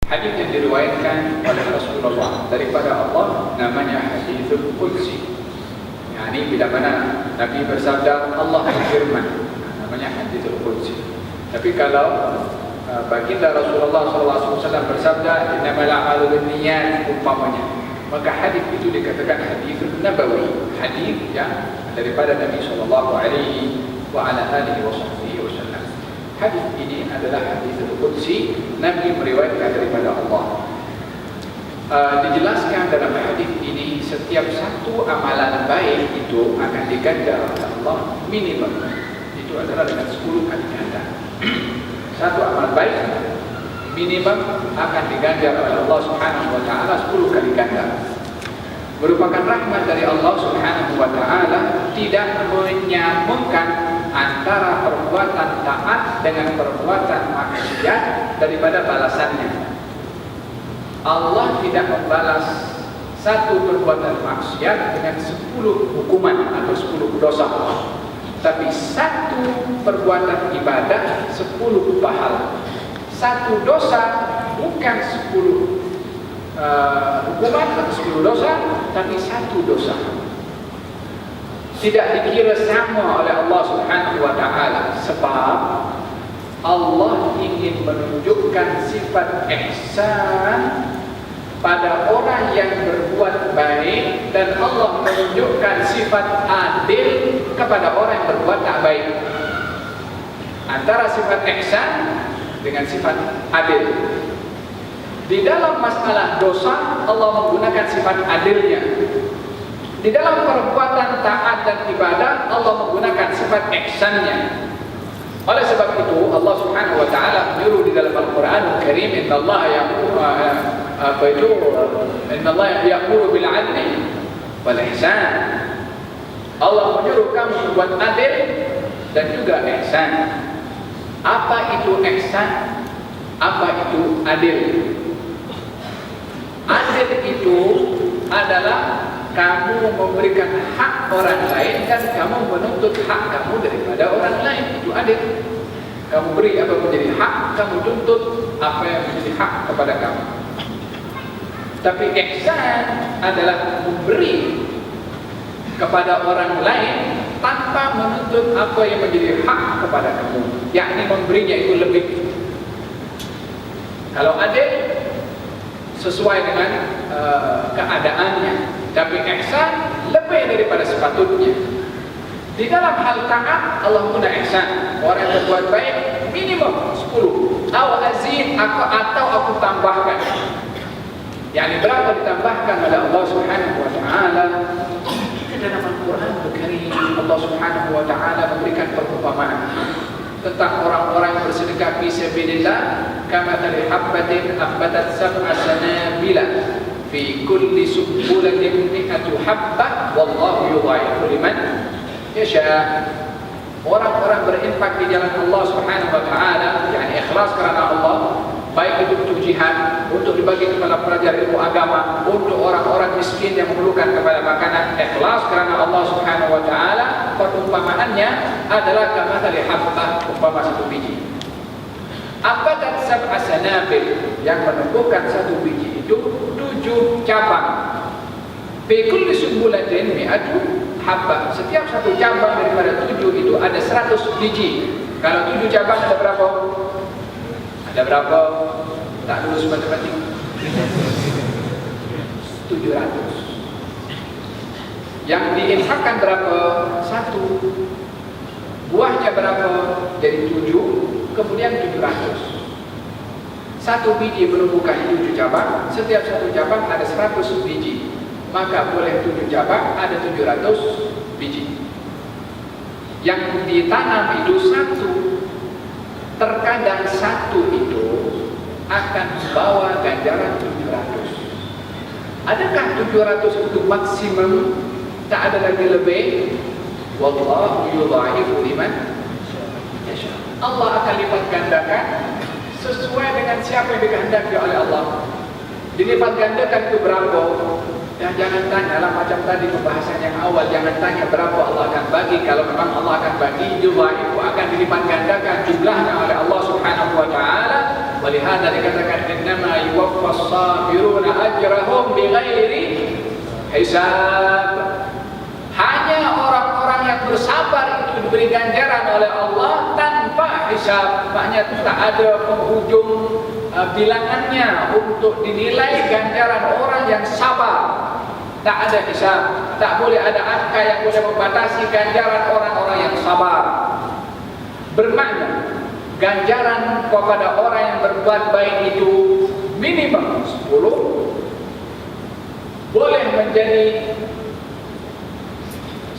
hadis yang diriwayatkan oleh Rasulullah daripada Allah, namanya hadithul qudsi. Yani bila mana Nabi bersabda, Allah berfirman, namanya hadithul qudsi. Tapi kalau baginda Rasulullah SAW bersabda, innamal a'malu binniyat umpamanya, maka hadis itu dikatakan hadithul nabawi, hadis yang daripada Nabi sallallahu alaihi wa ala alihi wasallam. Hadis ini adalah hadithul qudsi, Nabi meriwayatkan daripada Allah. Dijelaskan dalam hadis ini, setiap satu amalan baik itu akan diganjar oleh Allah minimum, itu adalah dengan 10 kali ganda. Satu amal baik minimum akan diganjar oleh Allah Subhanahu wa taala 10 kali ganda. Merupakan rahmat dari Allah Subhanahu wa taala, tidak menyambungkan antara perbuatan taat dengan perbuatan maksiat daripada balasannya. Allah tidak membalas satu perbuatan maksiat dengan 10 hukuman atau 10 dosa, tapi satu perbuatan ibadah 10 pahala. Satu dosa bukan 10 hukuman atau 10 dosa, tapi satu dosa. Tidak dikira sama oleh Allah Subhanahu wa taala, sebab Allah ingin menunjukkan sifat ihsan pada orang yang berbuat baik, dan Allah menunjukkan sifat adil kepada orang yang berbuat tak baik. Antara sifat ihsan dengan sifat adil. Di dalam masalah dosa, Allah menggunakan sifat adilnya. Di dalam perbuatan taat dan ibadah, Allah menggunakan sifat ihsannya. Oleh sebab itu, Allah Subhanahu wa taala menyuruh di dalam Al-Qur'anul Karim, innallaha ya'muru bil 'adli wal ihsan. Allah menyuruh kamu berbuat adil dan juga ihsan. Apa itu ihsan? Apa itu adil? Adil itu adalah kamu memberikan hak orang lain dan kamu menuntut hak kamu daripada orang lain. Itu adil. Kamu beri apa menjadi hak, kamu tuntut apa yang menjadi hak kepada kamu. Tapi ihsan adalah memberi kepada orang lain tanpa menuntut apa yang menjadi hak kepada kamu, yakni memberinya itu lebih. Kalau adil sesuai dengan keadaannya, tapi ihsan lebih daripada sepatutnya. Di dalam hal taat, Allah guna ihsan. Orang yang berbuat baik minimum 10 atau aku tambahkan. Yani berapa ditambahkan oleh Allah Subhanahu wa taala? Dalam Al-Quran Al-Karim, Allah Subhanahu wa taala memberikan perumpamaan tentang orang-orang yang bersedekah fi sabilillah, kamathali habbatin ambatat sab'a sanabila fi kulli sumbulatin mi'atu habbah wallahu yudha'ifu liman yasha. Orang-orang berinfak di jalan Allah Subhanahu wa taala, yakni ikhlas kerana Allah, baik itu untuk jihad, untuk dibagi kepada pelajar ilmu agama, untuk orang-orang miskin yang memerlukan kepada makanan, ikhlas kerana Allah Subhanahu wa taala, perumpamaannya adalah kamathali habbah, umpama satu biji. Ambatat sab'a sanabil, yang menumbuhkan satu biji itu 7 cabang. Fi kulli sumbulatin mi'atu habbah. Setiap satu cabang daripada 7 itu ada 100 biji. Kalau 7 cabang ada berapa? Ada berapa? Tak lulus matematik. 700. Yang diinfakkan berapa? 1. Buahnya berapa? Jadi 7, kemudian 700. Satu biji menumbuhkan 7 cabang. Setiap satu cabang ada 100 biji. Maka boleh 7 cabang ada 700 biji. Yang ditanam itu 1. Terkadang 1 itu akan membawa ganjaran 700. Adakah 700 itu maksimum? Tak ada lagi lebih. Wallahu yudha'ifu liman yasha. Allah akan lipat gandakan sesuai dengan siapa yang dikehendaki oleh Allah. Dilipat gandakan itu berapa? Ya, jangan tanya lah macam tadi pembahasan yang awal, jangan tanya berapa Allah akan bagi. Kalau memang Allah akan bagi, yudha'ifu, akan dilipat gandakan jumlahnya oleh Allah Subhanahu wa taala Walihada dikatakan innama yuwaffas sabiruna ajrahum bighairi hisab. Hanya orang-orang yang bersabar itu diberi ganjaran oleh Allah tanpa hisab. Maknanya tak ada penghujung bilangannya untuk dinilai ganjaran orang yang sabar. Tak ada hisab, tak boleh ada angka yang boleh membatasi ganjaran orang-orang yang sabar. Bermakna ganjaran kepada orang yang berbuat baik itu minimum 10, boleh menjadi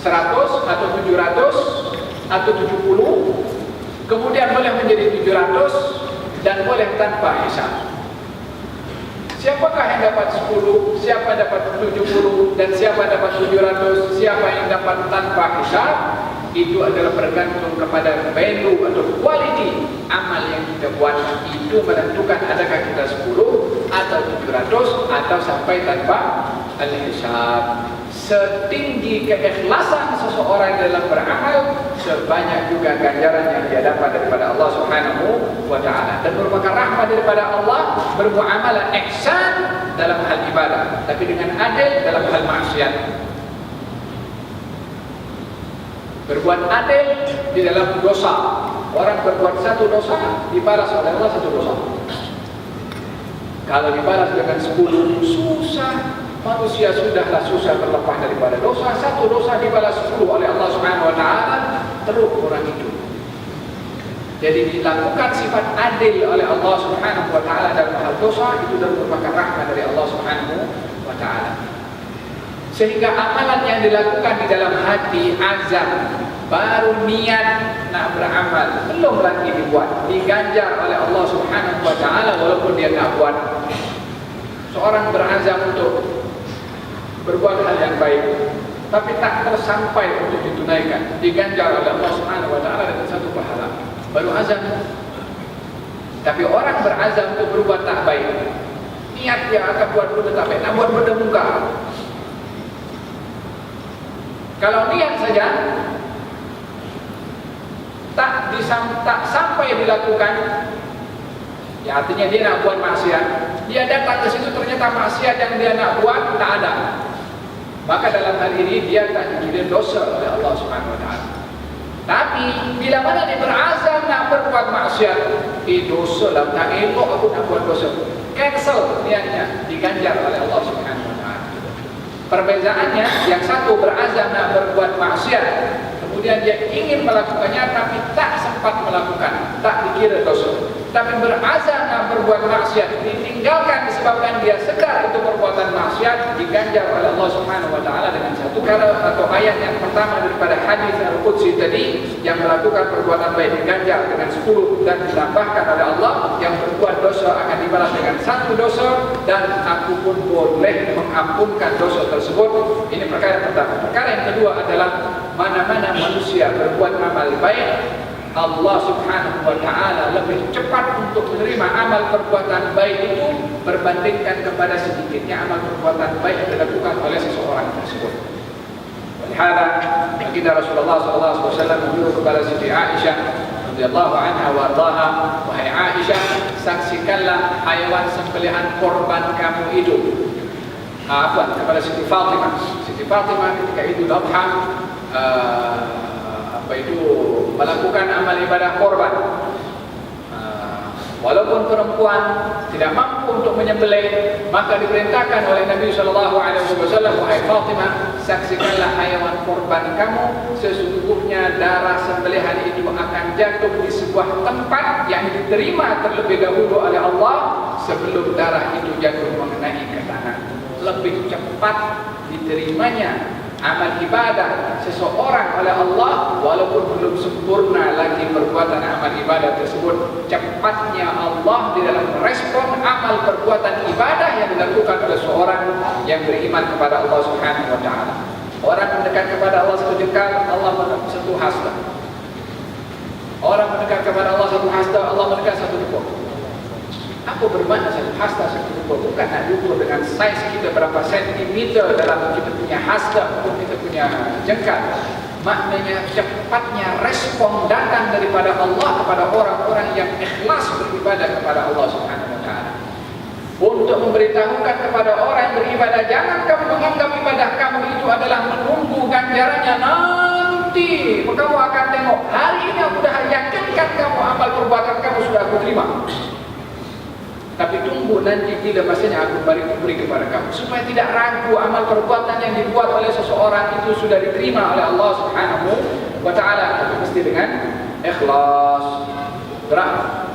100 atau 700 atau 70, kemudian boleh menjadi 700 dan boleh tanpa hisab. Siapakah yang dapat 10, siapa dapat 70 dan siapa dapat 700, siapa yang dapat tanpa hisab? Itu adalah bergantung kepada value atau quality amal yang kita buat. Itu menentukan adakah kita 10 atau 700 atau sampai tanpa al-hisab. Setinggi keikhlasan seseorang dalam beramal, sebanyak juga ganjaran yang dia dapat daripada Allah Subhanahu wa ta'ala. Dan merupakan rahmat daripada Allah bermuamalah ihsan dalam hal ibadah, tapi dengan adil dalam hal maksiat. Berbuat adil di dalam dosa. Orang berbuat satu dosa dibalas oleh Allah satu dosa. Kalau dibalas dengan 10, susah. Manusia sudahlah susah terlepas daripada dosa. Satu dosa dibalas 10 oleh Allah Subhanahu wa ta'ala, teruk orang itu. Jadi dilakukan sifat adil oleh Allah Subhanahu wa ta'ala dalam hal dosa, itu merupakan rahmat dari Allah Subhanahu wa ta'ala. Sehingga amalan yang dilakukan di dalam hati, azam, baru niat nak beramal, belum lagi dibuat, diganjar oleh Allah Subhanahu wa ta'ala walaupun dia tak buat. Seorang berazam untuk berbuat hal yang baik, tapi tak tersampai untuk ditunaikan, diganjar oleh Allah Subhanahu wa ta'ala dengan satu pahala, baru azam. Tapi orang berazam untuk berbuat tak baik, niat dia akan buat benda tak baik, nak buat benda muka. Kalau niat saja tak sampai dilakukan, ya artinya dia nak buat maksiat. Dia datang ke situ ternyata maksiat yang dia nak buat tak ada. Maka dalam hal ini dia tak dikira dosa oleh Allah Subhanahu wa ta'ala. Tapi bila mana dia berazam nak berbuat maksiat, dosa lah, tak elok aku nak buat dosa, cancel niatnya, diganjar oleh Allah Subhanahu wa ta'ala. Perbezaannya, yang satu berazam nak berbuat maksiat, kemudian dia ingin melakukannya tapi tak sempat melakukan, tak dikira dosa. Tapi berazam nak berbuat maksiat, ditinggalkan disebabkan dia sedar itu perbuatan maksiat, diganjar oleh Allah Subhanahu wa ta'ala dengan satu kata atau ayat yang pertama daripada hadis Al-Qudsi tadi, yang melakukan perbuatan baik diganjar dengan 10 dan ditambahkan oleh Allah, yang berbuat dosa akan dibalas dengan satu dosa dan aku pun boleh mengampunkan dosa tersebut. Ini perkara pertama. Perkara yang kedua adalah mana-mana manusia berbuat amal baik, Allah Subhanahu wa ta'ala lebih cepat untuk menerima amal perbuatan baik itu berbandingkan kepada sedikitnya amal perbuatan baik yang dilakukan oleh seseorang tersebut. Walihada baginda Rasulullah SAW menyuruh kepada Siti Aisyah radhiyallahu anha wa ardhaha, wahai Aisyah, saksikanlah haiwan sembelihan korban kamu itu. Kepada Siti Fatimah. Siti Fatimah ketika Idul Adha melakukan amal ibadah korban. Walaupun perempuan tidak mampu untuk menyembelih, maka diperintahkan oleh Nabi SAW, wahai Fatimah, saksikanlah haiwan korban kamu, sesungguhnya darah sembelihan itu akan jatuh di sebuah tempat yang diterima terlebih dahulu oleh Allah sebelum darah itu jatuh mengenai ke tanah. Lebih cepat diterimanya amal ibadah seseorang oleh Allah walaupun belum sempurna lagi perbuatan amal ibadah tersebut. Cepatnya Allah di dalam merespon amal perbuatan ibadah yang dilakukan oleh seorang yang beriman kepada Allah Subhanahu wa ta'ala. Orang mendekat kepada Allah satu jengkal, Allah satu hasta. Orang mendekat kepada Allah satu hasta, Allah mendekat satu jempol. Apa bermakna satu hasta satu jempol? Bukan nak diukur dengan saiz kita berapa sentimeter dalam kita punya hasta ataupun kita punya jengkal. maknanya cepatnya respon datang daripada Allah kepada orang-orang yang ikhlas beribadah kepada Allah Subhanahu wa taala. Untuk memberitahukan kepada orang yang beribadah, jangan kamu menganggap ibadah kamu itu adalah menunggu ganjarannya nanti. Kamu akan tengok, hari ini aku sudah yakinkan kamu amal perbuatan kamu sudah aku terima. Tapi tunggu nanti bila masanya aku beri kepada kamu, supaya tidak ragu amal perbuatan yang dibuat oleh seseorang itu sudah diterima oleh Allah Subhanahu wa taala, tapi mesti dengan ikhlas. Berapa?